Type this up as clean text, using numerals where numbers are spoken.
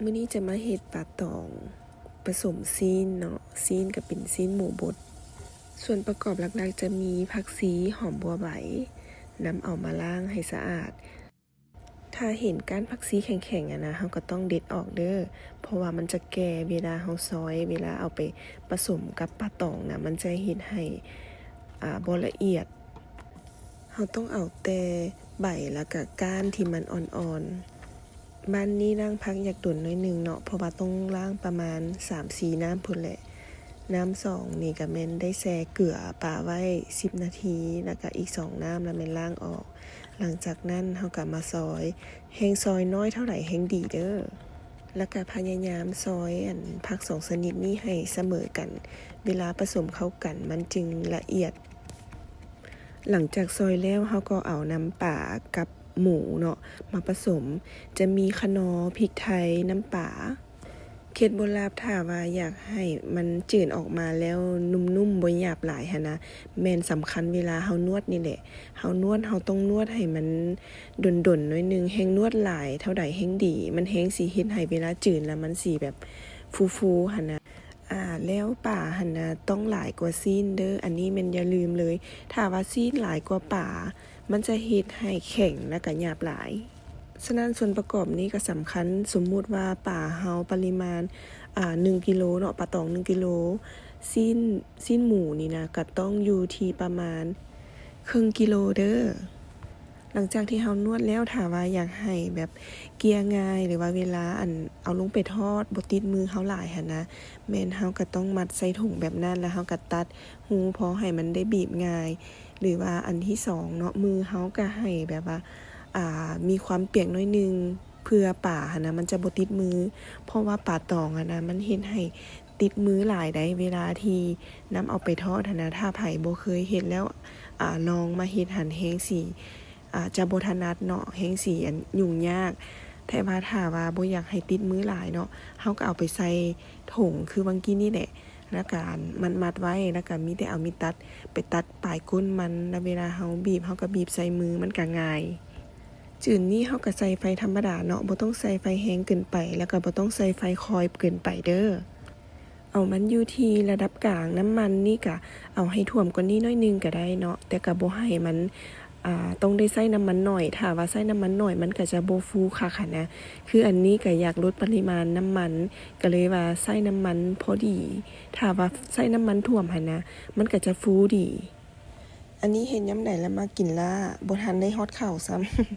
มื้อนี้จะมาเฮ็ดปลาตองผสมซีนเนาะซีนก็เป็นซีนหมูบดส่วนประกอบหลักๆจะมีผักชีหอมบัวใบนำเอามาล้างให้สะอาดถ้าเห็นก้านผักชีแข็งๆนะเราก็ต้องเด็ดออกเด้อเพราะว่ามันจะแก่เวลาเราซอยเวลาเอาไปผสมกับปลาตองนะมันจะเฮ็ดให้บ่ละเอียดเราต้องเอาแต่ใบแล้วก็ก้านที่มันอ่อนๆบ้านนี้ล้างผักอยากตุ๋นน้อยนึงเนาะเพราะว่าต้องล้างประมาณ 3-4 น้ำพุ่นแหละน้ำ2นี่ก็แม่นได้แช่เกลือปลาไว้10นาทีแล้วก็อีก2น้ำแล้วแม่นล้างออกหลังจากนั้นเราก็มาซอยแห้งซอยน้อยเท่าไหร่แห้งดีเด้อแล้วก็พยายามซอยผัก2ชนิดนี้ให้เสมอกันเวลาผสมเข้ากันมันจึงละเอียดหลังจากซอยแล้วเราก็เอาน้ำปลากับหมูเนาะมาผสมจะมีคะนอพริกไทยน้ำปลาเคล็ดบ่ลับถ้าว่าอยากให้มันจืดออกมาแล้วนุ่มๆบ่หยาบหลายหันนะแม่นสำคัญเวลาเฮานวดนี่แหละเฮานวดเฮาต้องนวดให้มันดนๆหน่อยนึงแฮงนวดหลายเท่าใดแฮงดีมันแฮงสิเฮ็ดให้เวลาจืดแล้วมันสิแบบฟูๆหั่นนะแล้วป่าหั่นนะต้องหลายกว่าซีนเด้ออันนี้แม่นอย่าลืมเลยถ้าว่าซีนหลายกว่าป่ามันจะเฮ็ดให้แข็งและก็หยาบหลายฉะนั้นส่วนประกอบนี้ก็สำคัญสมมุติว่าป่าเฮาปริมาณ1กิโลเนาะปลาตอง1กิโลซีนหมูนี่นะก็ต้องอยู่ที่ประมาณครึ่งกิโลเด้อหลังจากที่เฮานวดแล้วถ้าว่าอยากให้แบบเกลี่ยง่ายหรือว่าเวลาเอาลงไปทอดบ่ติดมือเฮาหลายหันนะแม่นเฮาก็ต้องมัดใส่ถุงแบบนั้นแล้วเฮาก็ตัดหูพอให้มันได้บีบง่ายหรือว่าอันที่2เนาะมือเฮาก็ให้แบบว่ามีความเปียกน้อยนึงเพื่อป่าหั่นนะมันจะบ่ติดมือเพราะว่าปลาตองนะมันเฮ็ดให้ติดมือหลายได้เวลาที่นำเอาไปทอดหั่นนะถ้าไผบ่เคยเฮ็ดแล้วลองมาเฮ็ดหั่นแฮงสิจะบ่ถนัดเนาะแฮงสิยุ่งยากแต่ว่าถ้าว่าบ่อยากให้ติดมือหลายเนาะเฮาก็เอาไปใส่ถุงคือบางกี้นี่แหละแล้วก็มัดไว้แล้วก็มีแต่เอามีดตัดไปตัดปลายก้นมันแล้วเวลาเฮาบีบเฮาก็บีบใส่มือมันก็ง่ายจื่นนี้เฮาก็ใส่ไฟธรรมดาเนาะบ่ต้องใส่ไฟแรงเกินไปแล้วก็บ่ต้องใส่ไฟคอยเกินไปเด้อเอามันอยู่ที่ระดับกลางน้ำมันนี่ก็เอาให้ท่วมกว่านี้น้อยนึงก็ได้เนาะแต่ก็บ่ให้มันต้องได้ใส่น้ำมันหน่อยถ้าว่าใส่น้ำมันหน่อยมันก็จะบ่ฟูคักหั้นนะคืออันนี้ก็อยากลดปริมาณน้ำมันก็เลยว่าใส่น้ำมันพอดีถ้าว่าใส่น้ำมันท่วมหั้นนะมันก็จะฟูดีอันนี้เห็นยามใดแล้วมากินล่าบ่ทันได้ฮอดข้าวซ้ำ